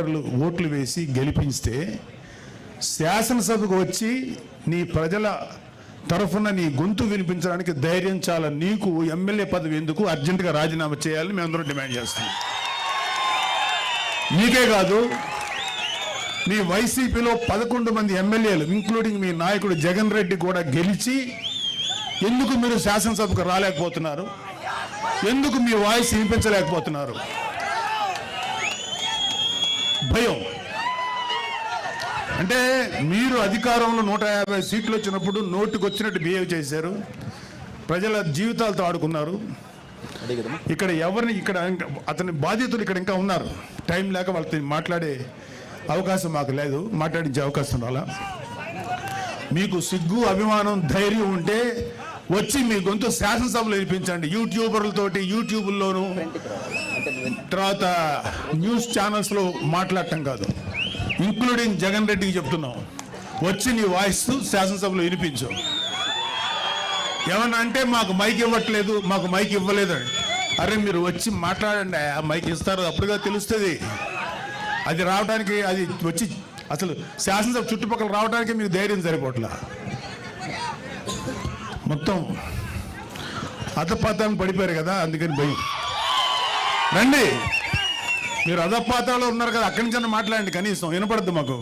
ఓట్లు వేసి గెలిపిస్తే శాసనసభకు వచ్చి నీ ప్రజల తరఫున నీ గొంతు వినిపించడానికి ధైర్యం చాలా. నీకు ఎమ్మెల్యే పదవి ఎందుకు? అర్జెంటుగా రాజీనామా చేయాలని మేమందరం డిమాండ్ చేస్తున్నాం. నీకే కాదు, మీ వైసీపీలో 11 మంది ఎమ్మెల్యేలు ఇంక్లూడింగ్ మీ నాయకుడు జగన్ రెడ్డి కూడా గెలిచి ఎందుకు మీరు శాసనసభకు రాలేకపోతున్నారు? ఎందుకు మీ వాయిస్ వినిపించలేకపోతున్నారు? భయం. అంటే మీరు అధికారంలో 150 సీట్లు వచ్చినప్పుడు నోటుకు వచ్చినట్టు బిహేవ్ చేశారు, ప్రజల జీవితాలతో ఆడుకున్నారు. ఇక్కడ ఎవరిని అతని బాధితులు ఇక్కడ ఇంకా ఉన్నారు. టైం లేక వాళ్ళతో మాట్లాడే అవకాశం మాకు లేదు, మాట్లాడించే అవకాశం రాలా. మీకు సిగ్గు, అభిమానం, ధైర్యం ఉంటే వచ్చి మీ గొంతు శాసనసభలో వినిపించండి. యూట్యూబర్లతోటి యూట్యూబ్లోను తర్వాత న్యూస్ ఛానల్స్లో మాట్లాడటం కాదు. ఇంక్లూడింగ్ జగన్ రెడ్డికి చెప్తున్నాం, వచ్చి నీ వాయిస్ శాసనసభలో వినిపించు. ఏమన్నా అంటే మాకు మైక్ ఇవ్వట్లేదు, మాకు మైక్ ఇవ్వలేదు. అరే మీరు వచ్చి మాట్లాడండి, ఆ మైక్ ఇస్తారు, అప్పుడుగా తెలుస్తుంది. అది రావడానికి, అది వచ్చి అసలు శాసనసభ చుట్టుపక్కల రావడానికి మీకు ధైర్యం సరిపోట్లా. మొత్తం అధపాతానికి పడిపోయారు కదా, అందుకని భయం. రండి, మీరు అధపాతాలో ఉన్నారు కదా, అక్కడి నుంచి మాట్లాడండి, కనీసం వినపడద్దు మాకు.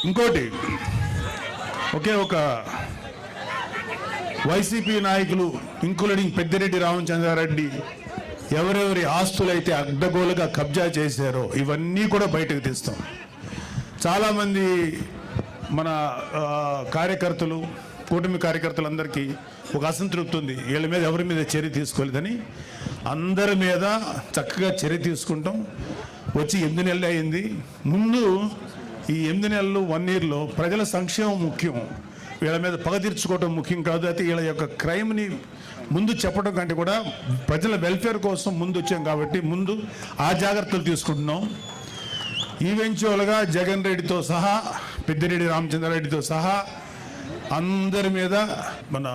ఇంకోటి, ఒక వైసీపీ నాయకులు ఇంక్లూడింగ్ పెద్దిరెడ్డి రామచంద్రారెడ్డి ఎవరెవరి ఆస్తులైతే అడ్డగోలుగా కబ్జా చేశారో ఇవన్నీ కూడా బయటకు తీస్తాం. చాలామంది మన కార్యకర్తలు, కూటమి కార్యకర్తలందరికీ ఒక అసంతృప్తి ఉంది, వీళ్ళ మీద ఎవరి మీద చర్య తీసుకోలేదని. అందరి మీద చక్కగా చర్య తీసుకుంటాం. వచ్చి 8 నెలలు అయింది. ముందు ఈ 8 నెలలు 1 ఇయర్లో ప్రజల సంక్షేమం ముఖ్యం, వీళ్ళ మీద పగ తీర్చుకోవటం ముఖ్యం కాదు. అయితే వీళ్ళ యొక్క క్రైమ్ని ముందు చెప్పడం కంటే కూడా ప్రజల వెల్ఫేర్ కోసం ముందు వచ్చాం కాబట్టి ముందు ఆ జాగ్రత్తలు తీసుకుంటున్నాం. ఈవెంచువల్గా జగన్ రెడ్డితో సహా, పెద్దిరెడ్డి రామచంద్రారెడ్డితో సహా అందరి మీద, మన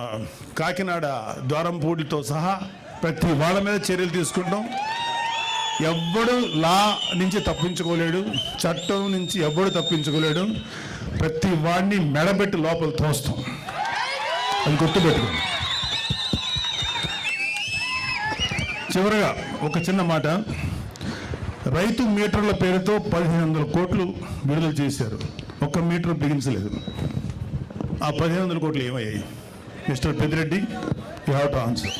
కాకినాడ ద్వారంపూడితో సహా ప్రతి వాళ్ళ మీద చర్యలు తీసుకుంటాం. ఎవ్వడు లా నుంచి తప్పించుకోలేడు, చట్టం నుంచి ఎవ్వడు తప్పించుకోలేడు. ప్రతి వాడిని మెడబెట్టి లోపల తోస్తాం, అది గుర్తుపెట్టుకోండి. చివరగా ఒక చిన్న మాట, రైతు మీటర్ల పేరుతో 1500 కోట్లు విడుదల చేశారు, ఒక్క మీటర్ బిగించలేదు. ఆ 1500 కోట్లు ఏమయ్యాయి? Mister Peddireddy, you have to answer.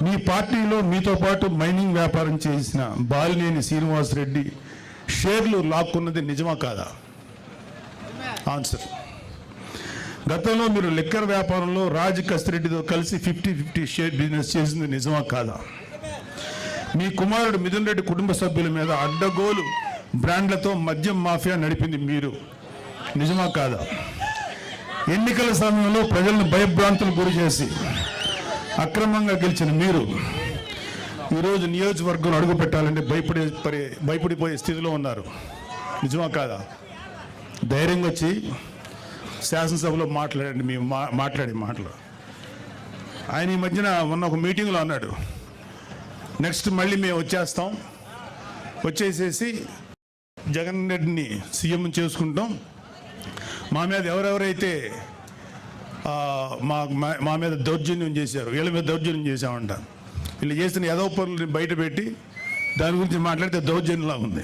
మీ పార్టీలో మీతో పాటు మైనింగ్ వ్యాపారం చేసిన బాలినేని శ్రీనివాసరెడ్డి షేర్లు లాక్కున్నది నిజమా కాదా? ఆన్సర్. గతంలో మీరు లిక్కర్ వ్యాపారంలో రాజ్ కసిరెడ్డితో కలిసి 50-50 షేర్ బిజినెస్ చేసింది నిజమా కాదా? మీ కుమారుడు మిథున్ రెడ్డి కుటుంబ సభ్యుల మీద అడ్డగోలు బ్రాండ్లతో మద్యం మాఫియా నడిపింది మీరు, నిజమా కాదా? ఎన్నికల సమయంలో ప్రజలను భయభ్రాంతులకు గురి చేసి అక్రమంగా గెలిచిన మీరు ఈరోజు నియోజకవర్గం అడుగు పెట్టాలంటే భయపడిపోయే స్థితిలో ఉన్నారు, నిజమా కాదా? ధైర్యంగా వచ్చి శాసనసభలో మాట్లాడండి. మేము మాట్లాడే మాటలు. ఆయన ఈ మధ్యన మొన్న ఒక మీటింగ్లో అన్నాడు, నెక్స్ట్ మళ్ళీ మేము వచ్చేసేసి జగన్ రెడ్డిని సీఎం చేసుకుంటాం, మా మీద ఎవరెవరైతే మా మీద దౌర్జన్యం చేశారు, వీళ్ళ మీద దౌర్జన్యం చేశామంట, వీళ్ళు చేసిన ఏదో పనులు బయట పెట్టి దాని గురించి మాట్లాడితే దౌర్జన్యంలా ఉంది.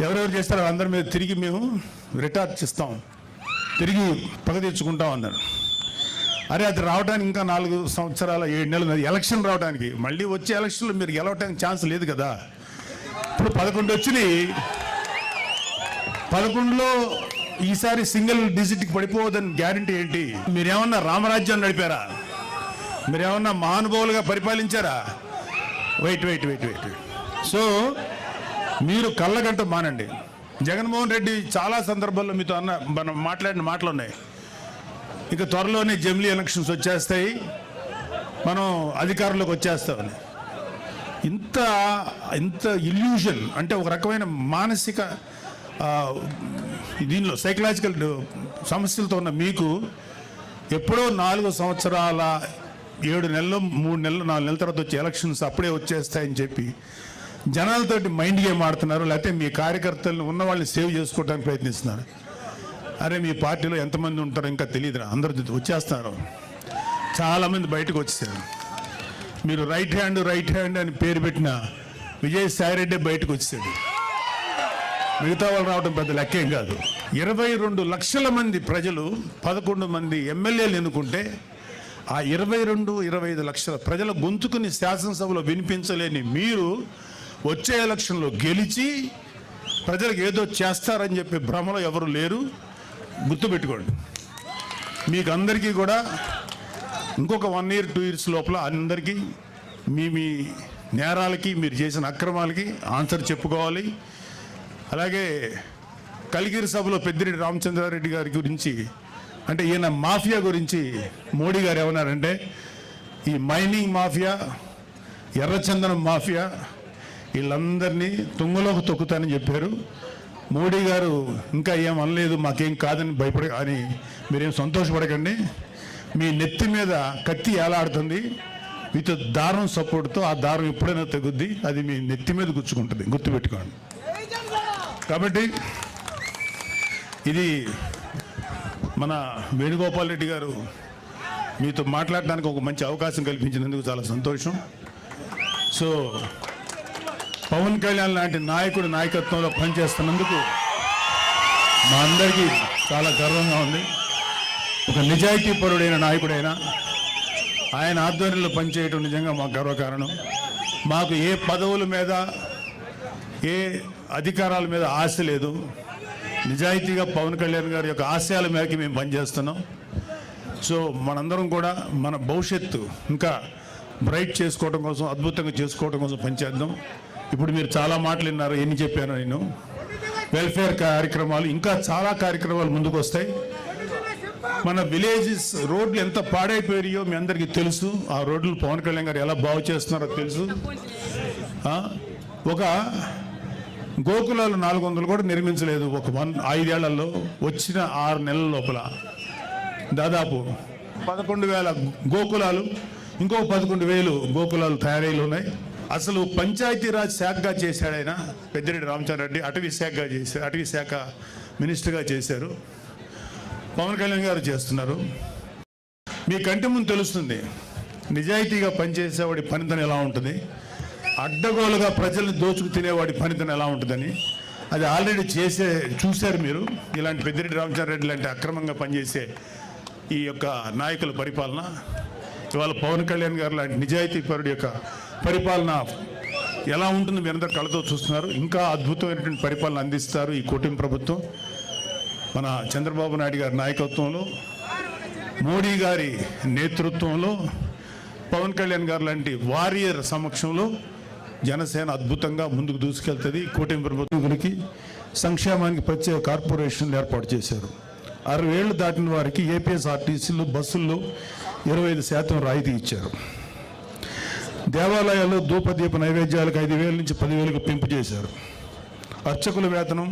ఎవరెవరు చేస్తారో అందరి మీద తిరిగి మేము రిటార్చ్ ఇస్తాం, తిరిగి పగ తీర్చుకుంటాం అన్నారు. అరే అది రావడానికి ఇంకా 4 సంవత్సరాల 7 నెలలు, ఎలక్షన్ రావడానికి. మళ్ళీ వచ్చే ఎలక్షన్లో మీరు గెలవడానికి ఛాన్స్ లేదు కదా. ఇప్పుడు 11 వచ్చినాయి, 11లో ఈసారి సింగిల్ డిజిట్కి పడిపోవద్దని గ్యారంటీ ఏంటి? మీరేమన్నా రామరాజ్యం నడిపారా? మీరేమన్నా మహానుభావులుగా పరిపాలించారా? వెయిట్. సో మీరు కళ్ళగంట మానండి. జగన్మోహన్ రెడ్డి చాలా సందర్భాల్లో మీతో మనం మాట్లాడిన మాటలు ఉన్నాయి. ఇక త్వరలోనే జమిలీ ఎలక్షన్స్ వచ్చేస్తాయి, మనం అధికారంలోకి వచ్చేస్తామని. ఇంత ఇల్యూషన్, అంటే ఒక రకమైన మానసిక దీనిలో సైకలాజికల్ సమస్యలతో ఉన్న మీకు ఎప్పుడో 4 సంవత్సరాల 7 నెలలు 3 నెలలు 4 నెలల తర్వాత వచ్చే ఎలక్షన్స్ అప్పుడే వచ్చేస్తాయని చెప్పి జనాలతోటి మైండ్ గేమ్ ఆడుతున్నారు. లేకపోతే మీ కార్యకర్తలను ఉన్న వాళ్ళని సేవ్ చేసుకోవడానికి ప్రయత్నిస్తున్నారు. అరే మీ పార్టీలో ఎంతమంది ఉంటారో ఇంకా తెలియదురా, అందరూ వచ్చేస్తున్నారు. చాలామంది బయటకు వచ్చేసారు. మీరు రైట్ హ్యాండ్ అని పేరు పెట్టిన విజయసాయిరెడ్డి బయటకు వచ్చాడు. మిగతా వాళ్ళు రావడం పెద్ద లెక్కేం కాదు. 22 లక్షల మంది ప్రజలు 11 మంది ఎమ్మెల్యేలు ఎన్నుకుంటే ఆ 22-25 లక్షల ప్రజల గొంతుకుని శాసనసభలో వినిపించలేని మీరు వచ్చే ఎలక్షన్లో గెలిచి ప్రజలకు ఏదో చేస్తారని చెప్పి భ్రమలో ఎవరు లేరు. గుర్తుపెట్టుకోండి. మీకు అందరికీ కూడా ఇంకొక 1 year 2 years లోపల అందరికీ మీ నేరాలకి మీరు చేసిన అక్రమాలకి ఆన్సర్ చెప్పుకోవాలి. అలాగే కలిగిరి సభలో పెద్దిరెడ్డి రామచంద్రారెడ్డి గారి గురించి అంటే ఈయన మాఫియా గురించి మోడీ గారు ఏమన్నారంటే ఈ మైనింగ్ మాఫియా, ఎర్రచందనం మాఫియా వీళ్ళందరినీ తుంగలోకి తొక్కుతానని చెప్పారు. మోడీ గారు ఇంకా ఏం అనలేదు, మాకేం కాదని భయపడ అని మీరేం సంతోషపడకండి. మీ నెత్తి మీద కత్తి ఏలాడుతుంది విత్ దారం సపోర్ట్తో. ఆ దారం ఎప్పుడైనా తెగుద్ది, అది మీ నెత్తి మీద గుచ్చుకుంటుంది, గుర్తుపెట్టుకోండి. కాబట్టి ఇది మన వేణుగోపాల్ రెడ్డి గారు మీతో మాట్లాడడానికి ఒక మంచి అవకాశం కల్పించినందుకు చాలా సంతోషం. సో పవన్ కళ్యాణ్ లాంటి నాయకుడు నాయకత్వంలో పనిచేస్తున్నందుకు మా అందరికీ చాలా గర్వంగా ఉంది. ఒక నిజాయితీపరుడైన నాయకుడైన ఆయన ఆధ్వర్యంలో పనిచేయడం నిజంగా మాకు గర్వకారణం. మాకు ఏ పదవుల మీద ఏ అధికారాల మీద ఆశ లేదు. నిజాయితీగా పవన్ కళ్యాణ్ గారి యొక్క ఆశయాల మేరకు మేము పనిచేస్తున్నాం. సో మనందరం కూడా మన భవిష్యత్తు ఇంకా బ్రైట్ చేసుకోవడం కోసం, అద్భుతంగా చేసుకోవడం కోసం పనిచేద్దాం. ఇప్పుడు మీరు చాలా మాటలు విన్నారు, ఎన్ని చెప్పాను నేను. వెల్ఫేర్ కార్యక్రమాలు ఇంకా చాలా కార్యక్రమాలు ముందుకు వస్తాయి. మన విలేజెస్ రోడ్లు ఎంత పాడైపోయాయో మీ అందరికీ తెలుసు. ఆ రోడ్లు పవన్ కళ్యాణ్ గారు ఎలా బాగు చేస్తున్నారో తెలుసు. ఒక గోకులాలు 400 కూడా నిర్మించలేదు ఒక 5 ఏళ్లలో. వచ్చిన 6 నెలల లోపల దాదాపు 11,000 గోకులాలు, ఇంకో 11,000 గోకులాలు తయారీలు ఉన్నాయి. అసలు పంచాయతీరాజ్ శాఖగా చేశాడు ఆయన పెద్దిరెడ్డి రామచంద్రారెడ్డి. అటవీ శాఖ మినిస్టర్గా చేశారు. పవన్ కళ్యాణ్ గారు చేస్తున్నారు. మీ కంటి ముందు తెలుస్తుంది నిజాయితీగా పనిచేసేవాడి పనితనం ఎలా ఉంటుంది, అడ్డగోలుగా ప్రజల్ని దోచుకు తినేవాడి పనితనం ఎలా ఉంటుందని. అది ఆల్రెడీ చూశారు మీరు. ఇలాంటి పెద్దిరెడ్డి రామచంద్రారెడ్డి లాంటి అక్రమంగా పనిచేసే ఈ యొక్క నాయకుల పరిపాలన, ఇవాళ పవన్ కళ్యాణ్ గారు లాంటి నిజాయితీపరుడి యొక్క పరిపాలన ఎలా ఉంటుందో మీ అందరూ కళ్ళతో చూస్తున్నారు. ఇంకా అద్భుతమైనటువంటి పరిపాలన అందిస్తారు ఈ కూటమి ప్రభుత్వం. మన చంద్రబాబు నాయుడు గారి నాయకత్వంలో, మోడీ గారి నేతృత్వంలో, పవన్ కళ్యాణ్ గారు లాంటి వారియర్ సమక్షంలో జనసేన అద్భుతంగా ముందుకు దూసుకెళ్తుంది. కూటమి ప్రభుత్వానికి సంక్షేమానికి ప్రత్యేక కార్పొరేషన్లు ఏర్పాటు చేశారు. 60 ఏళ్ళు దాటిన వారికి ఏపీఎస్ఆర్టీసీలు బస్సుల్లో 25% రాయితీ ఇచ్చారు. దేవాలయాల్లో ధూపదీప నైవేద్యాలకు 5,000 నుంచి 10,000కు పెంపు చేశారు. అర్చకుల వేతనం